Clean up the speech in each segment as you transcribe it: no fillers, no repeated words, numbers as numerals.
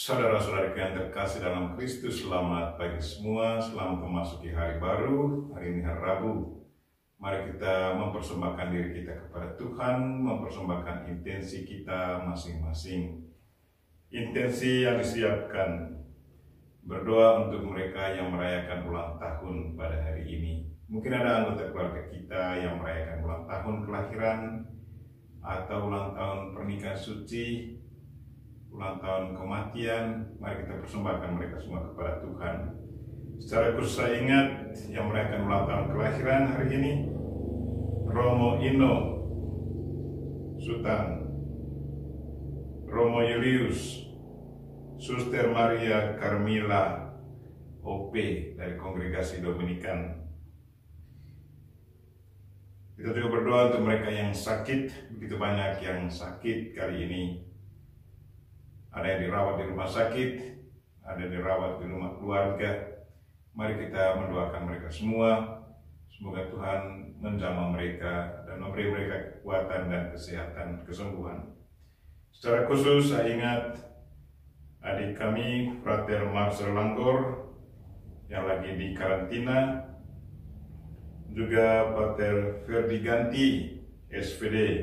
Saudara-saudara yang terkasih dalam Kristus, selamat pagi semua, selamat memasuki hari baru, hari ini hari Rabu. Mari kita mempersembahkan diri kita kepada Tuhan, mempersembahkan intensi kita masing-masing. Intensi yang disiapkan, berdoa untuk mereka yang merayakan ulang tahun pada hari ini. Mungkin ada anggota keluarga kita yang merayakan ulang tahun kelahiran, atau ulang tahun pernikahan suci, ulang tahun kematian. Mari kita persembahkan mereka semua kepada Tuhan. Secara khusus saya ingat yang merayakan ulang tahun kelahiran hari ini, Romo Ino Sultan, Romo Julius, Suster Maria Carmila OP dari Kongregasi Dominikan. Kita juga berdoa untuk mereka yang sakit, begitu banyak yang sakit kali ini. Ada yang dirawat di rumah sakit, ada yang dirawat di rumah keluarga. Mari kita mendoakan mereka semua. Semoga Tuhan menjamah mereka dan memberi mereka kekuatan dan kesehatan, kesembuhan. Secara khusus saya ingat adik kami, Frater Marcel Langgor, yang lagi di karantina. Juga Pater Ferdi Ganti, SPD,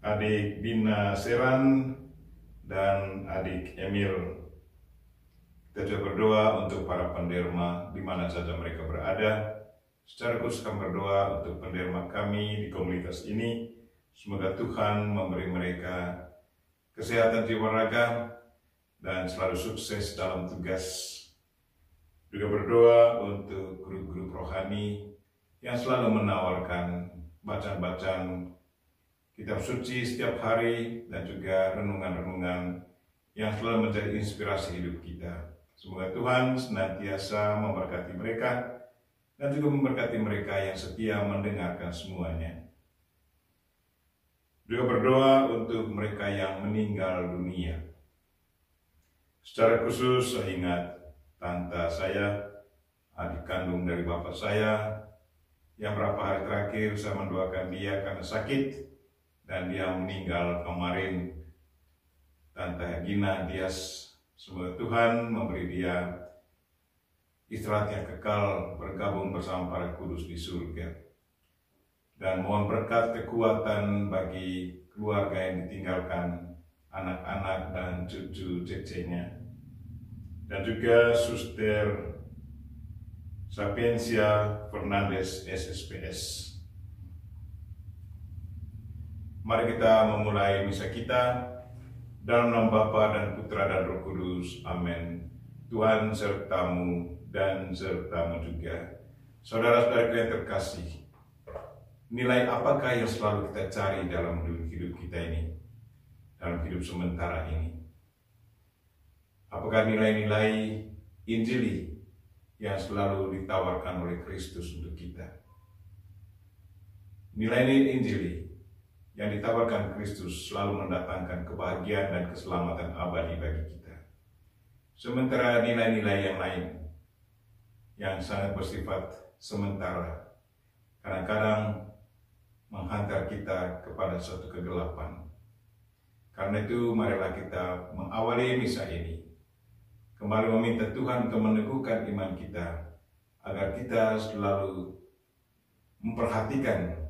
adik Bina Seran, dan adik Emil. Kita juga berdoa untuk para penderma di mana saja mereka berada. Secara khusus kami berdoa untuk penderma kami di komunitas ini. Semoga Tuhan memberi mereka kesehatan jiwa raga dan selalu sukses dalam tugas. Juga berdoa untuk guru-guru rohani yang selalu menawarkan bacaan-bacaan kitab suci setiap hari dan juga renungan-renungan yang selalu menjadi inspirasi hidup kita. Semoga Tuhan senantiasa memberkati mereka dan juga memberkati mereka yang setia mendengarkan semuanya. Juga berdoa untuk mereka yang meninggal dunia. Secara khusus saya ingat tante saya, adik kandung dari bapak saya, yang beberapa hari terakhir saya mendoakan dia karena sakit dan dia meninggal kemarin. Tante Gina Dias, semoga Tuhan memberi dia istirahat yang kekal, bergabung bersama para kudus di surga. Dan mohon berkat kekuatan bagi keluarga yang ditinggalkan, anak-anak dan cucu cecenya. Dan juga Suster Sapiencia Fernandez SSPS. Mari kita memulai misa kita dalam nama Bapa dan Putra dan Roh Kudus. Amin. Tuhan sertamu dan sertamu juga. Saudara-saudara yang terkasih, nilai apakah yang selalu kita cari dalam hidup kita ini, dalam hidup sementara ini? Apakah nilai-nilai Injili yang selalu ditawarkan oleh Kristus untuk kita? Nilai-nilai Injili yang ditawarkan Kristus selalu mendatangkan kebahagiaan dan keselamatan abadi bagi kita. Sementara nilai-nilai yang lain yang sangat bersifat sementara, kadang-kadang menghantar kita kepada suatu kegelapan. Karena itu marilah kita mengawali misa ini kembali meminta Tuhan untuk meneguhkan iman kita, agar kita selalu memperhatikan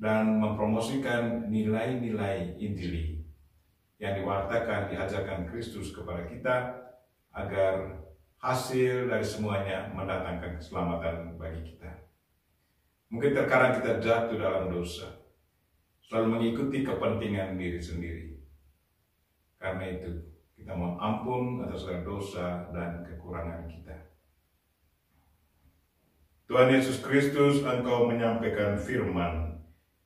dan mempromosikan nilai-nilai Injili yang diwartakan, diajarkan Kristus kepada kita, agar hasil dari semuanya mendatangkan keselamatan bagi kita. Mungkin terkadang kita jatuh dalam dosa, selalu mengikuti kepentingan diri sendiri. Karena itu, kita mohon ampun atas segala dosa dan kekurangan kita. Tuhan Yesus Kristus, Engkau menyampaikan firman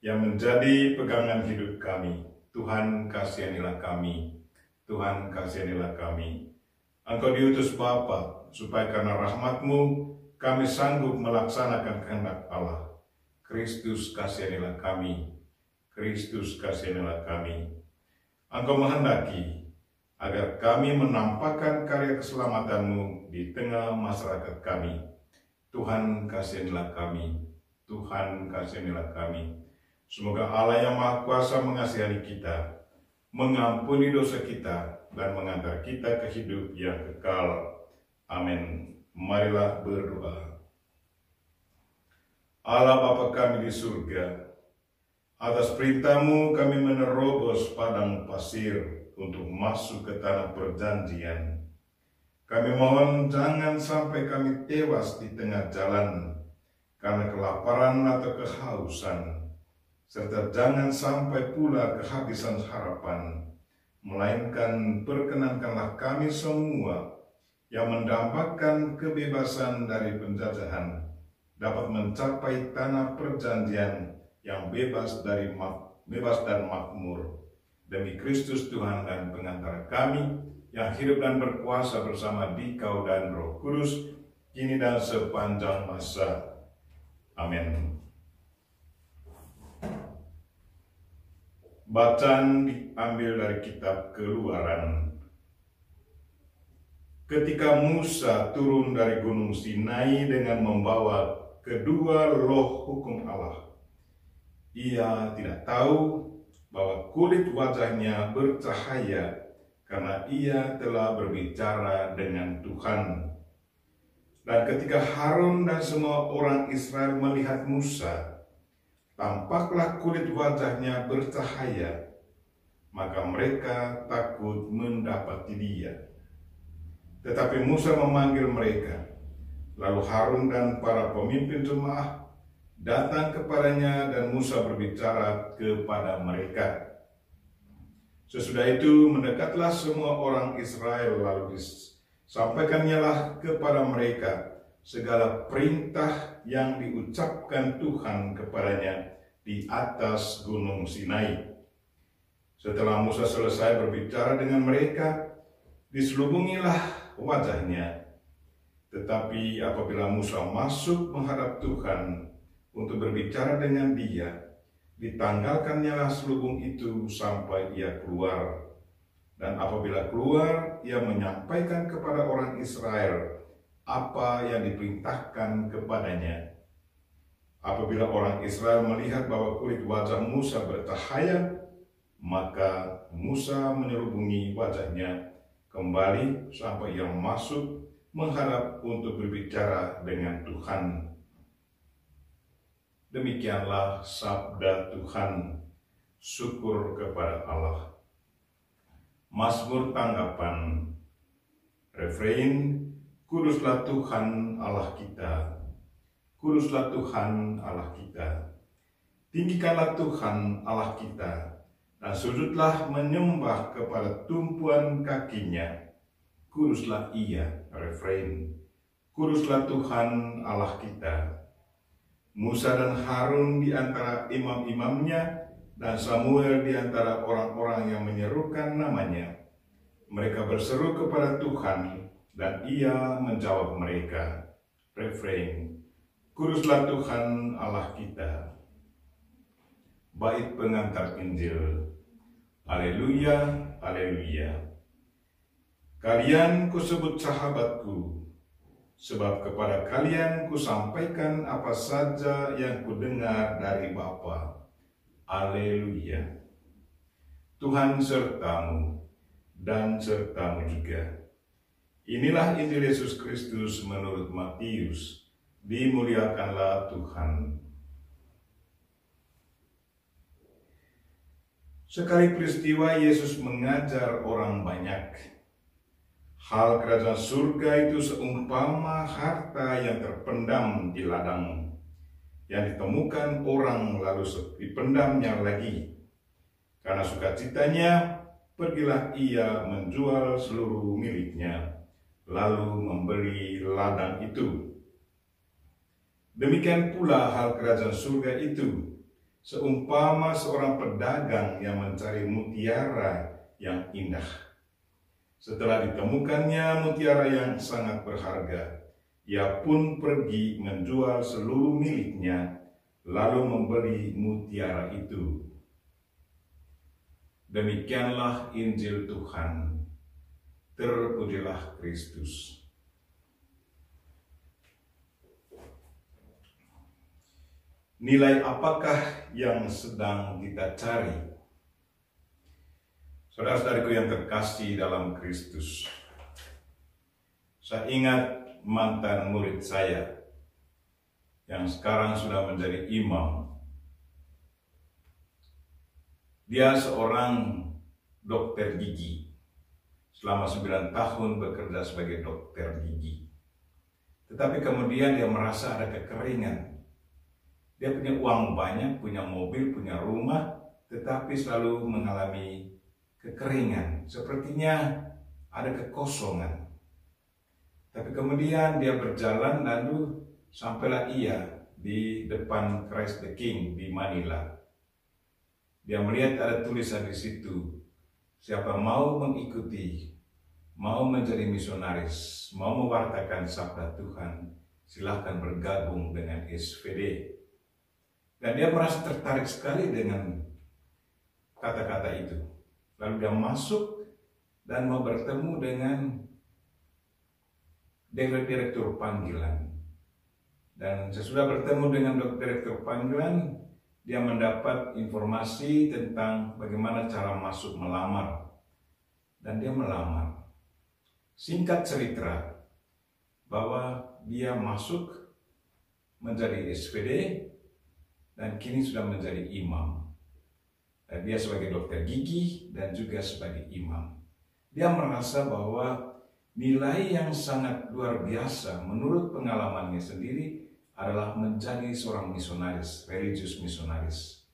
yang menjadi pegangan hidup kami. Tuhan, kasihanilah kami. Tuhan, kasihanilah kami. Engkau diutus Bapa supaya karena rahmat-Mu kami sanggup melaksanakan kehendak Allah. Kristus, kasihanilah kami. Kristus, kasihanilah kami. Engkau menghendaki agar kami menampakkan karya keselamatan-Mu di tengah masyarakat kami. Tuhan, kasihanilah kami. Tuhan, kasihanilah kami. Semoga Allah yang Maha Kuasa mengasihani kita, mengampuni dosa kita, dan mengantar kita ke hidup yang kekal. Amin. Marilah berdoa. Allah Bapa kami di surga, atas perintah-Mu kami menerobos padang pasir untuk masuk ke tanah perjanjian. Kami mohon jangan sampai kami tewas di tengah jalan karena kelaparan atau kehausan, serta jangan sampai pula kehabisan harapan, melainkan perkenankanlah kami semua yang mendambakan kebebasan dari penjajahan dapat mencapai tanah perjanjian yang bebas dan makmur. Demi Kristus Tuhan dan pengantara kami, yang hidup dan berkuasa bersama Dikau dan Roh Kudus, kini dan sepanjang masa. Amin. Bacaan diambil dari kitab Keluaran. Ketika Musa turun dari Gunung Sinai dengan membawa kedua loh hukum Allah, ia tidak tahu bahwa kulit wajahnya bercahaya karena ia telah berbicara dengan Tuhan. Dan ketika Harun dan semua orang Israel melihat Musa, tampaklah kulit wajahnya bercahaya, maka mereka takut mendapati dia. Tetapi Musa memanggil mereka, lalu Harun dan para pemimpin jemaah datang kepadanya dan Musa berbicara kepada mereka. Sesudah itu mendekatlah semua orang Israel, lalu disampaikannya lah kepada mereka segala perintah yang diucapkan Tuhan kepadanya di atas Gunung Sinai. Setelah Musa selesai berbicara dengan mereka, diselubungilah wajahnya. Tetapi apabila Musa masuk menghadap Tuhan untuk berbicara dengan dia, ditanggalkannya lah selubung itu sampai ia keluar. Dan apabila keluar, ia menyampaikan kepada orang Israel apa yang diperintahkan kepadanya. Apabila orang Israel melihat bahwa kulit wajah Musa bercahaya, maka Musa menyelubungi wajahnya kembali sampai ia masuk menghadap untuk berbicara dengan Tuhan. Demikianlah sabda Tuhan. Syukur kepada Allah. Mazmur tanggapan. Refrein, kuduslah Tuhan Allah kita. Kuduslah Tuhan Allah kita. Tinggikanlah Tuhan Allah kita, dan sujudlah menyembah kepada tumpuan kakinya. Kuduslah ia. Refrein, kuduslah Tuhan Allah kita. Musa dan Harun di antara imam-imamnya, dan Samuel di antara orang-orang yang menyerukan namanya. Mereka berseru kepada Tuhan, dan ia menjawab mereka. Refrein, kuduslah Tuhan Allah kita. Bait pengantar Injil. Haleluya, haleluya. Kalian kusebut sahabatku, sebab kepada kalian kusampaikan apa saja yang kudengar dari Bapa. Haleluya. Tuhan sertamu dan sertamu juga. Inilah Injil Yesus Kristus menurut Matius. Dimuliakanlah Tuhan. Sekali peristiwa Yesus mengajar orang banyak. Hal kerajaan surga itu seumpama harta yang terpendam di ladang, yang ditemukan orang lalu dipendamnya lagi. Karena sukacitanya, pergilah ia menjual seluruh miliknya, lalu membeli ladang itu. Demikian pula hal kerajaan surga itu, seumpama seorang pedagang yang mencari mutiara yang indah. Setelah ditemukannya mutiara yang sangat berharga, ia pun pergi menjual seluruh miliknya, lalu membeli mutiara itu. Demikianlah Injil Tuhan. Terpujilah Kristus. Nilai apakah yang sedang kita cari? Saudara-saudariku yang terkasih dalam Kristus, saya ingat mantan murid saya yang sekarang sudah menjadi imam. Dia seorang dokter gigi. Selama 9 tahun bekerja sebagai dokter gigi. Tetapi kemudian dia merasa ada kekeringan. Dia punya uang banyak, punya mobil, punya rumah, tetapi selalu mengalami kekeringan. Sepertinya ada kekosongan. Tapi kemudian dia berjalan lalu sampailah ia di depan Christ the King di Manila. Dia melihat ada tulisan di situ, siapa mau mengikuti, mau menjadi misionaris, mau mewartakan sabda Tuhan, silahkan bergabung dengan SVD. Dan dia merasa tertarik sekali dengan kata-kata itu. Lalu dia masuk dan mau bertemu dengan direktur panggilan. Dan sesudah bertemu dengan direktur panggilan, dia mendapat informasi tentang bagaimana cara masuk melamar. Dan dia melamar. Singkat cerita, bahwa dia masuk menjadi SVD dan kini sudah menjadi imam. Dan dia sebagai dokter gigi dan juga sebagai imam. Dia merasa bahwa nilai yang sangat luar biasa menurut pengalamannya sendiri adalah menjadi seorang misionaris, religius misionaris.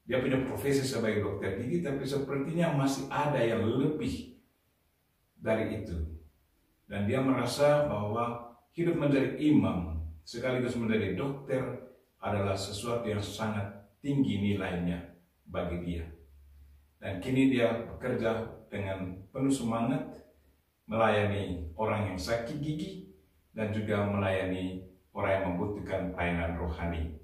Dia punya profesi sebagai dokter gigi, tapi sepertinya masih ada yang lebih dari itu. Dan dia merasa bahwa hidup menjadi imam sekaligus menjadi dokter adalah sesuatu yang sangat tinggi nilainya bagi dia. Dan kini dia bekerja dengan penuh semangat melayani orang yang sakit gigi dan juga melayani orang yang membutuhkan pelayanan rohani.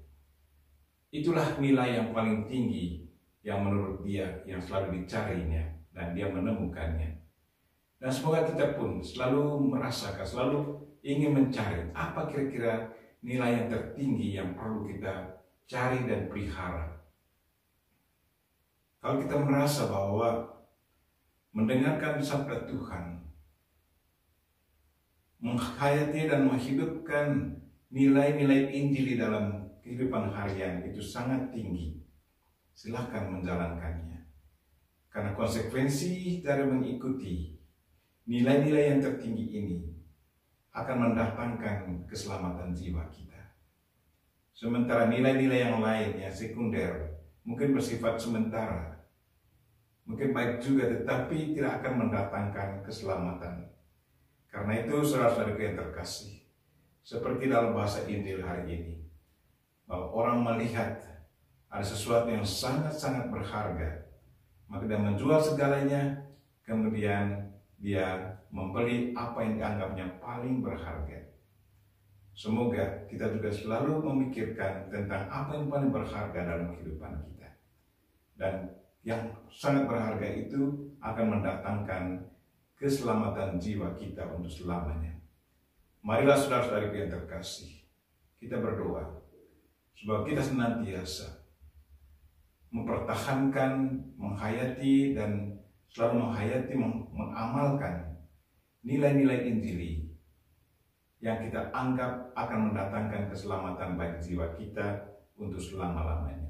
Itulah nilai yang paling tinggi yang menurut dia yang selalu dicarinya dan dia menemukannya. Dan semoga kita pun selalu merasakan, selalu ingin mencari apa kira-kira nilai yang tertinggi yang perlu kita cari dan pelihara. Kalau kita merasa bahwa mendengarkan sabda Tuhan, menghayati dan menghidupkan nilai-nilai Injil di dalam kehidupan harian itu sangat tinggi, silahkan menjalankannya. Karena konsekuensi dari mengikuti nilai-nilai yang tertinggi ini akan mendatangkan keselamatan jiwa kita. Sementara nilai-nilai yang lain yang sekunder mungkin bersifat sementara, mungkin baik juga, tetapi tidak akan mendatangkan keselamatan. Karena itu saudara-saudara yang terkasih, seperti dalam bahasa Injil hari ini, bahwa orang melihat ada sesuatu yang sangat-sangat berharga, maka dia menjual segalanya, kemudian dia membeli apa yang dianggapnya paling berharga. Semoga kita juga selalu memikirkan tentang apa yang paling berharga dalam kehidupan kita. Dan yang sangat berharga itu akan mendatangkan keselamatan jiwa kita untuk selamanya. Marilah saudara-saudari yang terkasih, kita berdoa supaya kita senantiasa mempertahankan, menghayati dan selalu menghayati, mengamalkan nilai-nilai Injili yang kita anggap akan mendatangkan keselamatan bagi jiwa kita untuk selama-lamanya.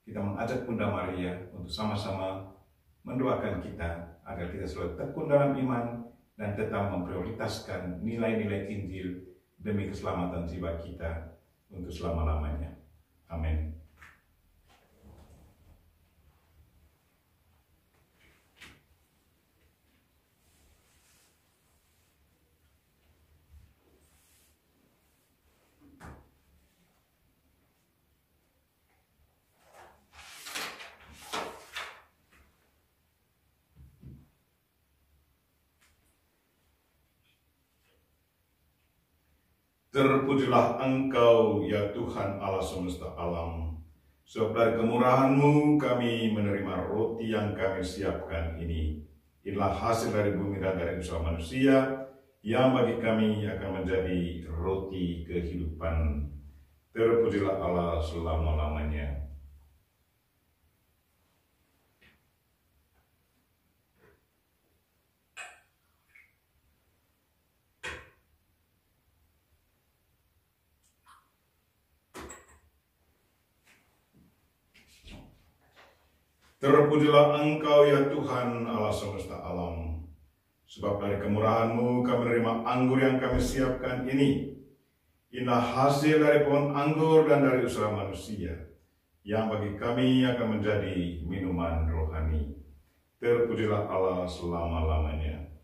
Kita mengajak Bunda Maria untuk sama-sama mendoakan kita agar kita selalu tekun dalam iman dan tetap memprioritaskan nilai-nilai Injil demi keselamatan jiwa kita untuk selama-lamanya. Amin. Terpujilah Engkau ya Tuhan Allah semesta alam. Sebab dari kemurahan-Mu kami menerima roti yang kami siapkan ini. Inilah hasil dari bumi dan dari usaha manusia yang bagi kami akan menjadi roti kehidupan. Terpujilah Allah selama-lamanya. Terpujilah Engkau ya Tuhan Allah semesta alam. Sebab dari kemurahan-Mu kami menerima anggur yang kami siapkan ini. Inilah hasil dari pohon anggur dan dari usaha manusia, yang bagi kami akan menjadi minuman rohani. Terpujilah Allah selama-lamanya.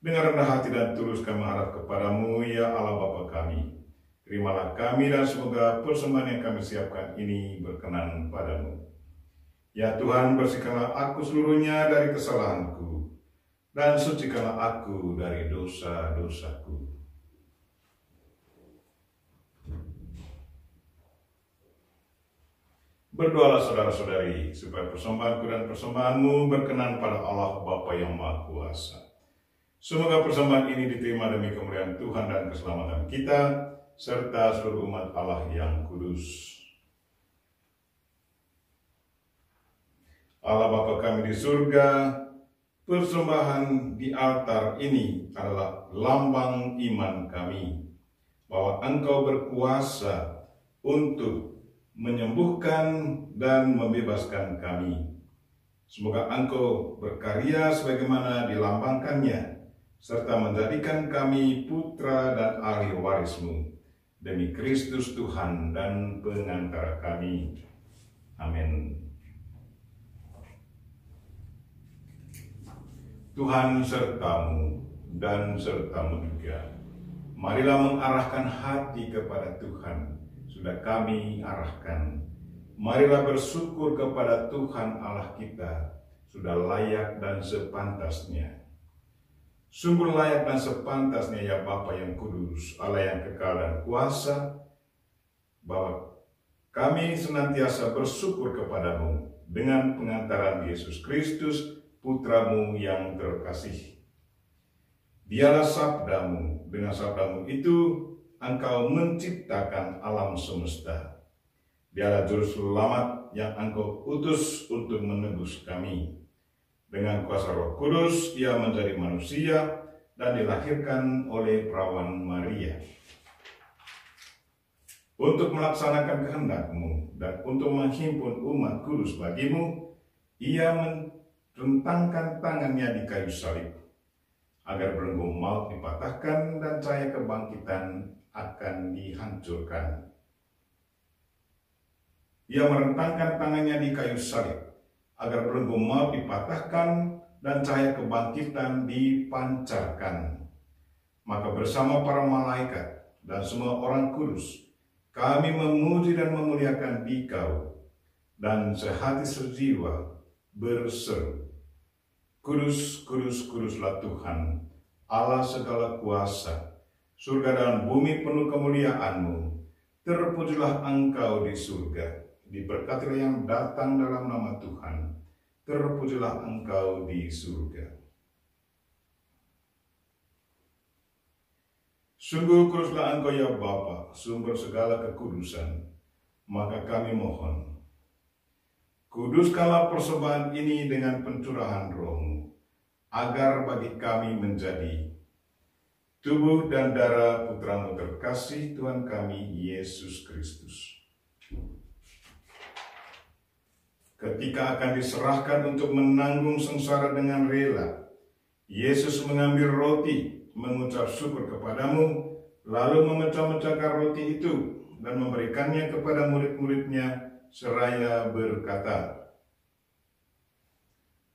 Dengan rendah hati dan tulus kami harap kepadamu, ya Allah Bapa kami. Terimalah kami dan semoga persembahan yang kami siapkan ini berkenan padamu. Ya Tuhan, bersihkanlah aku seluruhnya dari kesalahanku, dan sucikanlah aku dari dosa-dosaku. Berdoalah saudara-saudari, supaya persembahanku dan persembahanmu berkenan pada Allah Bapa yang Maha Kuasa. Semoga persembahan ini diterima demi kemuliaan Tuhan dan keselamatan kita, serta seluruh umat Allah yang kudus. Allah Bapa kami di surga, persembahan di altar ini adalah lambang iman kami, bahwa Engkau berkuasa untuk menyembuhkan dan membebaskan kami. Semoga Engkau berkarya sebagaimana dilambangkannya, serta menjadikan kami putra dan ahli waris-Mu, demi Kristus Tuhan dan pengantara kami. Amin. Tuhan sertamu dan sertamu juga. Marilah mengarahkan hati kepada Tuhan, sudah kami arahkan. Marilah bersyukur kepada Tuhan Allah kita, sudah layak dan sepantasnya. Sungguh layak dan sepantasnya ya Bapa yang kudus, Allah yang kekal dan kuasa, bahwa kami senantiasa bersyukur kepadamu dengan pengantaran Yesus Kristus, Putramu yang terkasih. Dialah sabdamu, dengan sabdamu itu Engkau menciptakan alam semesta. Dialah juru selamat yang Engkau utus untuk menebus kami. Dengan kuasa Roh Kudus, ia menjadi manusia dan dilahirkan oleh perawan Maria. Untuk melaksanakan kehendak-Mu dan untuk menghimpun umat kudus bagimu, ia merentangkan tangannya di kayu salib, agar belenggu maut dipatahkan dan cahaya kebangkitan akan dihancurkan. Ia merentangkan tangannya di kayu salib, agar belenggu maut dipatahkan dan cahaya kebangkitan dipancarkan. Maka bersama para malaikat dan semua orang kudus, kami memuji dan memuliakan Dikau, dan sehati sejiwa berseru, Kudus, kudus, kuduslah Tuhan, Allah segala kuasa, surga dan bumi penuh kemuliaan-Mu. Terpujilah Engkau di surga, diberkatilah yang datang dalam nama Tuhan. Terpujilah Engkau di surga. Sungguh kuduslah Engkau ya Bapa, sumber segala kekudusan. Maka kami mohon, kuduskanlah persembahan ini dengan pencurahan Roh-Mu, agar bagi kami menjadi tubuh dan darah Putra-Mu terkasih, Tuhan kami Yesus Kristus. Ketika akan diserahkan untuk menanggung sengsara dengan rela, Yesus mengambil roti, mengucap syukur kepadamu, lalu memecah-mecahkan roti itu dan memberikannya kepada murid-muridnya, seraya berkata,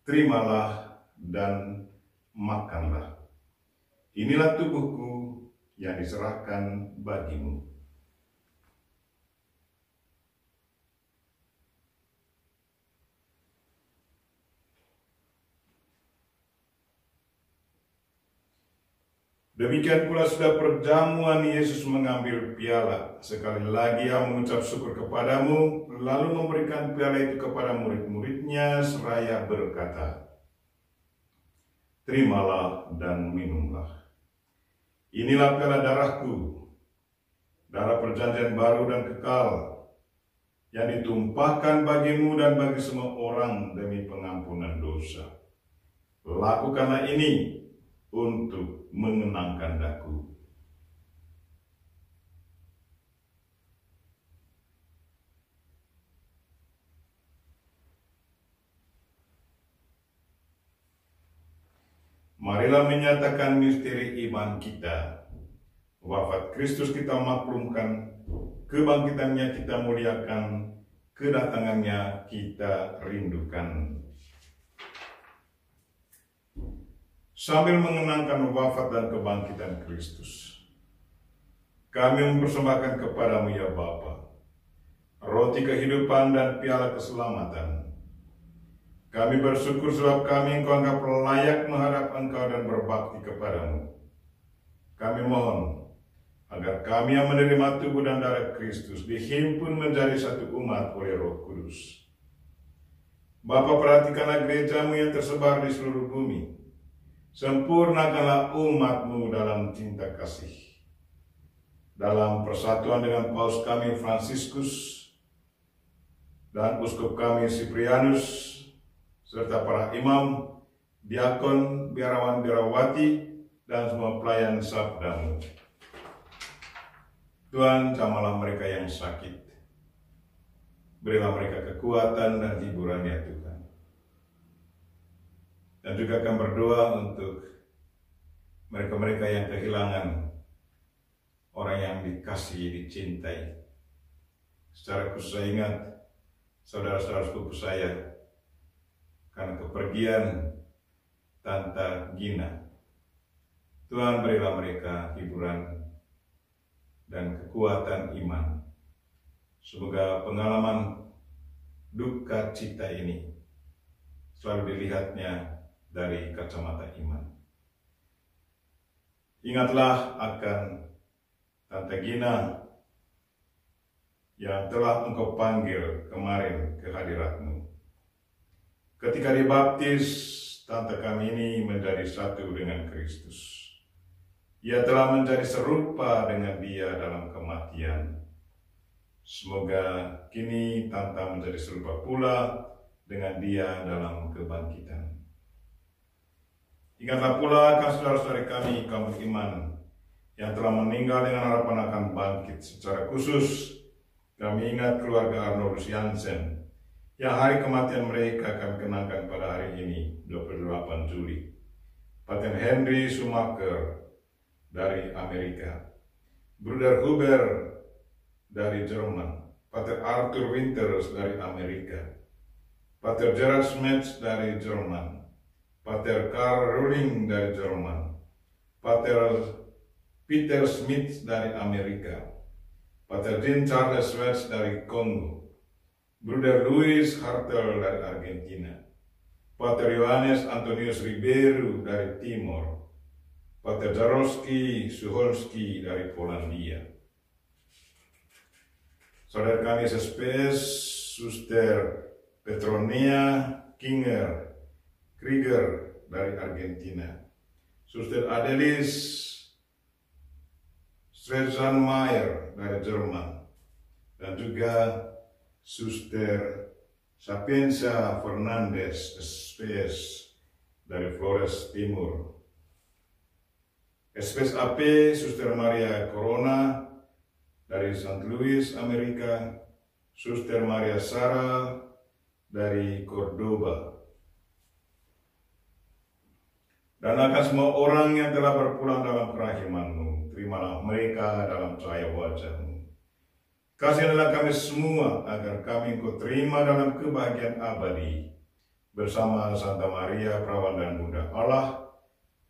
Terimalah dan makanlah. Inilah tubuhku yang diserahkan bagimu. Demikian pula sudah perjamuan Yesus mengambil piala. Sekali lagi ia mengucap syukur kepadamu, lalu memberikan piala itu kepada murid-muridnya, seraya berkata, Terimalah dan minumlah. Inilah piala darahku, darah perjanjian baru dan kekal, yang ditumpahkan bagimu dan bagi semua orang demi pengampunan dosa. Lakukanlah ini untuk mengenangkan daku. Marilah menyatakan misteri iman kita. Wafat Kristus kita maklumkan, kebangkitannya kita muliakan, kedatangannya kita rindukan. Sambil mengenangkan wafat dan kebangkitan Kristus, kami mempersembahkan kepadamu ya Bapa, roti kehidupan dan piala keselamatan. Kami bersyukur sebab kami Engkau anggap layak menghadap Engkau dan berbakti kepadamu. Kami mohon agar kami yang menerima tubuh dan darah Kristus dihimpun menjadi satu umat oleh Roh Kudus. Bapa, perhatikanlah gerejamu yang tersebar di seluruh bumi. Sempurnakanlah umatmu dalam cinta kasih. Dalam persatuan dengan Paus kami Fransiskus dan Uskup kami Siprianus, serta para imam, diakon, biarawan, biarawati, dan semua pelayan sabdamu. Tuhan, jamalah mereka yang sakit. Berilah mereka kekuatan dan hiburan ya Tuhan. Dan juga akan berdoa untuk mereka-mereka yang kehilangan orang yang dikasihi, dicintai. Secara khusus saya ingat saudara-saudara sepupu saya karena kepergian Tante Gina. Tuhan, berilah mereka hiburan dan kekuatan iman. Semoga pengalaman duka cita ini selalu dilihatnya dari kacamata iman. Ingatlah akan Tante Gina yang telah Engkau panggil kemarin ke hadirat-Mu. Ketika dibaptis, tante kami ini menjadi satu dengan Kristus. Ia telah menjadi serupa dengan Dia dalam kematian. Semoga kini tante menjadi serupa pula dengan Dia dalam kebangkitan. Ingatlah pula akan saudara-saudari kami kaum beriman yang telah meninggal dengan harapan akan bangkit. Secara khusus, kami ingat keluarga Arnoldus Jansen yang hari kematian mereka kami kenangkan pada hari ini, 28 Juli. Pater Henry Schumacher dari Amerika, Bruder Huber dari Jerman, Pater Arthur Winters dari Amerika, Pater Gerard Smets dari Jerman, Pater Karl Ruling dari Jerman, Pater Peter Smith dari Amerika, Pater Jean Charles Schwartz dari Kongo, Bruder Luis Hartel dari Argentina, Pater Johannes Antonius Ribeiro dari Timor, Pater Jarowski Suholski dari Polandia. Saudara kami SSPS, Suster Petronia Krieger dari Argentina, Suster Adelis Stresanmayer dari Jerman, dan juga Suster Sapienza Fernandez, SPS, dari Flores Timur. SPS AP, Suster Maria Corona, dari St. Louis, Amerika. Suster Maria Sarah, dari Cordoba. Dan akan semua orang yang telah berpulang dalam kerahiman-Mu, terimalah mereka dalam cahaya wajah-Mu. Kasihilah kami semua agar kami Engkau terima dalam kebahagiaan abadi bersama Santa Maria Perawan dan Bunda Allah,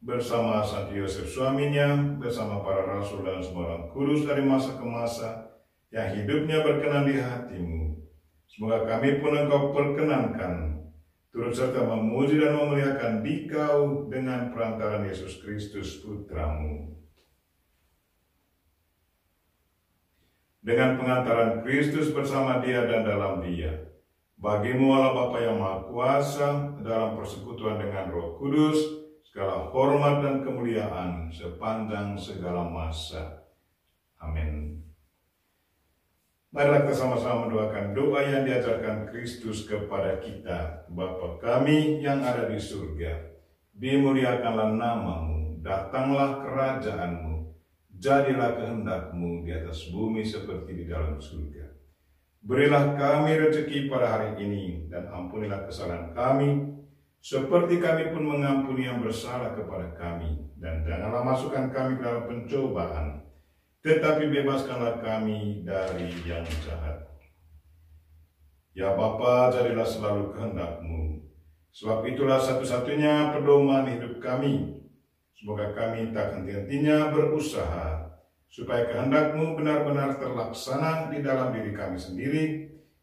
bersama Santo Yosef suaminya, bersama para rasul dan semua orang kudus dari masa ke masa yang hidupnya berkenan di hati-Mu. Semoga kami pun Engkau perkenankan turut serta memuji dan memuliakan Dikau dengan perantaraan Yesus Kristus Putra-Mu. Dengan pengantaran Kristus bersama Dia dan dalam Dia, bagi-Mu Allah Bapa yang Maha Kuasa, dalam persekutuan dengan Roh Kudus, segala hormat dan kemuliaan sepanjang segala masa. Amin. Marilah kita sama-sama mendoakan doa yang diajarkan Kristus kepada kita. Bapa kami yang ada di surga, dimuliakanlah nama-Mu, datanglah kerajaan-Mu, jadilah kehendak-Mu di atas bumi seperti di dalam surga. Berilah kami rezeki pada hari ini, dan ampunilah kesalahan kami, seperti kami pun mengampuni yang bersalah kepada kami. Dan janganlah masukkan kami ke dalam pencobaan, tetapi bebaskanlah kami dari yang jahat. Ya Bapa, jadilah selalu kehendak-Mu, sebab itulah satu-satunya pedoman hidup kami. Semoga kami tak henti-hentinya berusaha, supaya kehendak-Mu benar-benar terlaksana di dalam diri kami sendiri,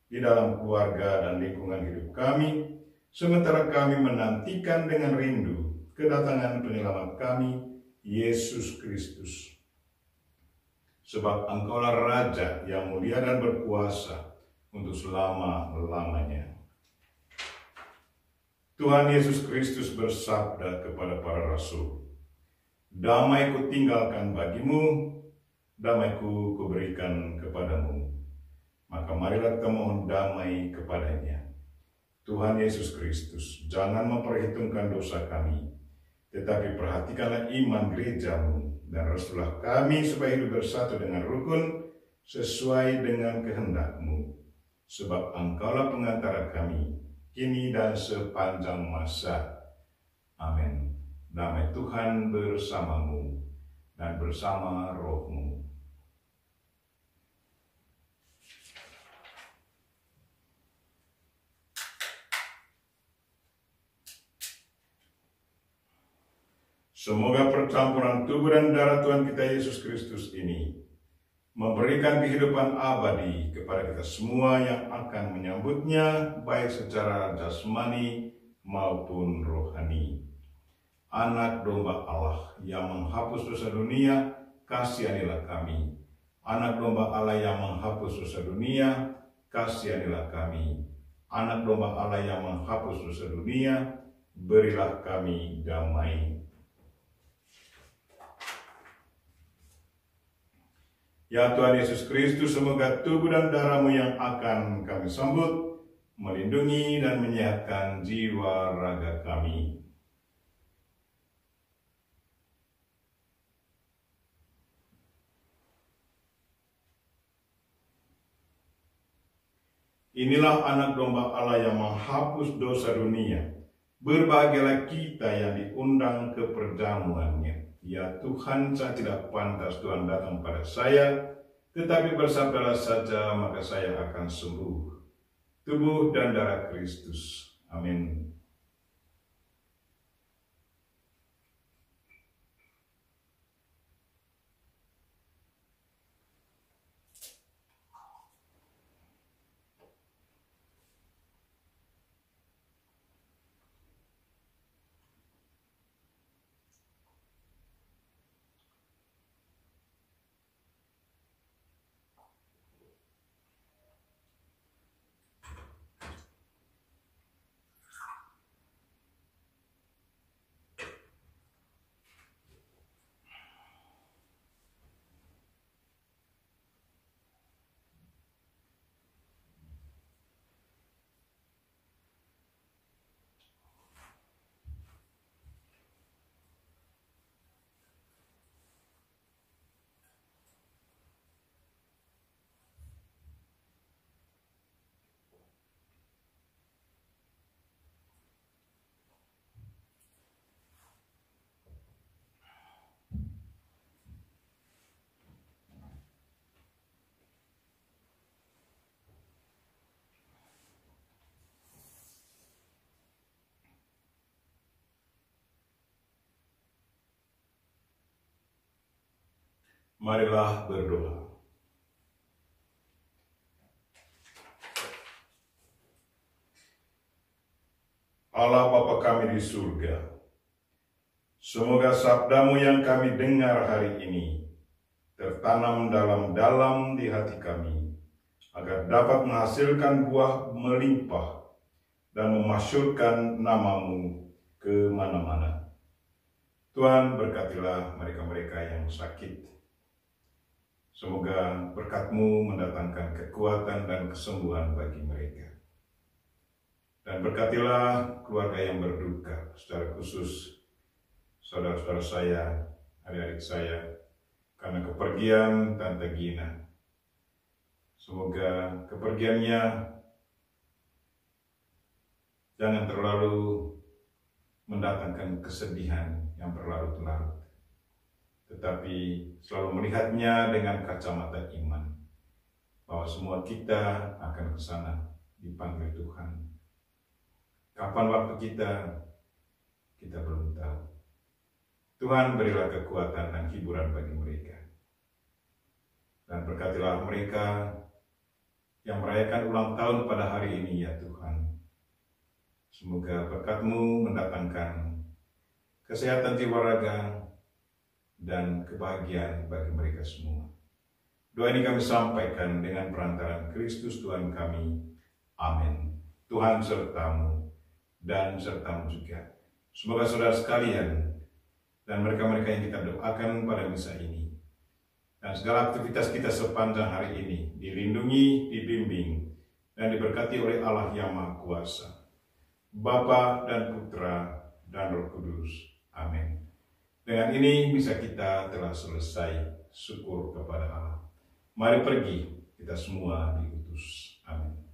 di dalam keluarga dan lingkungan hidup kami, sementara kami menantikan dengan rindu kedatangan penyelamat kami, Yesus Kristus. Sebab Engkaulah Raja yang mulia dan berkuasa untuk selama-lamanya. Tuhan Yesus Kristus bersabda kepada para rasul, "Damai ku tinggalkan bagimu, damai-Ku kuberikan kepadamu." Maka marilah kita mohon damai kepadanya. Tuhan Yesus Kristus, jangan memperhitungkan dosa kami, tetapi perhatikanlah iman gereja-Mu, dan restulah kami supaya hidup bersatu dengan rukun sesuai dengan kehendak-Mu. Sebab Engkaulah pengantara kami, kini dan sepanjang masa. Amin. Damai Tuhan bersamamu dan bersama rohmu. Semoga percampuran tubuh dan darah Tuhan kita Yesus Kristus ini memberikan kehidupan abadi kepada kita semua yang akan menyambutnya, baik secara jasmani maupun rohani. Anak domba Allah yang menghapus dosa dunia, kasihanilah kami. Anak domba Allah yang menghapus dosa dunia, kasihanilah kami. Anak domba Allah yang menghapus dosa dunia, berilah kami damai. Ya Tuhan Yesus Kristus, semoga tubuh dan darah-Mu yang akan kami sambut melindungi dan menyehatkan jiwa raga kami. Inilah anak domba Allah yang menghapus dosa dunia. Berbahagialah kita yang diundang ke perjamuannya. Ya Tuhan, saya tidak pantas Tuhan datang pada saya, tetapi bersabdalah saja, maka saya akan sembuh. Tubuh dan darah Kristus. Amin. Marilah berdoa. Allah Bapa kami di surga, semoga sabda-Mu yang kami dengar hari ini tertanam dalam-dalam di hati kami, agar dapat menghasilkan buah melimpah dan memasyurkan nama-Mu ke mana-mana. Tuhan, berkatilah mereka-mereka yang sakit. Semoga berkat-Mu mendatangkan kekuatan dan kesembuhan bagi mereka. Dan berkatilah keluarga yang berduka, secara khusus saudara-saudara saya, adik-adik saya, karena kepergian Tante Gina. Semoga kepergiannya jangan terlalu mendatangkan kesedihan yang berlarut-larut, tetapi selalu melihatnya dengan kacamata iman, bahwa semua kita akan ke sana dipanggil Tuhan. Kapan waktu kita belum tahu. Tuhan, berilah kekuatan dan hiburan bagi mereka. Dan berkatilah mereka yang merayakan ulang tahun pada hari ini, ya Tuhan. Semoga berkat-Mu mendatangkan kesehatan jiwa raga dan kebahagiaan bagi mereka semua. Doa ini kami sampaikan dengan perantaraan Kristus Tuhan kami. Amin. Tuhan sertamu dan sertamu juga. Semoga saudara sekalian dan mereka-mereka yang kita doakan pada misa ini dan segala aktivitas kita sepanjang hari ini dilindungi, dibimbing, dan diberkati oleh Allah yang Maha Kuasa, Bapa dan Putra dan Roh Kudus. Amin. Dengan ini misa kita telah selesai. Syukur kepada Allah. Mari pergi, kita semua diutus. Amin.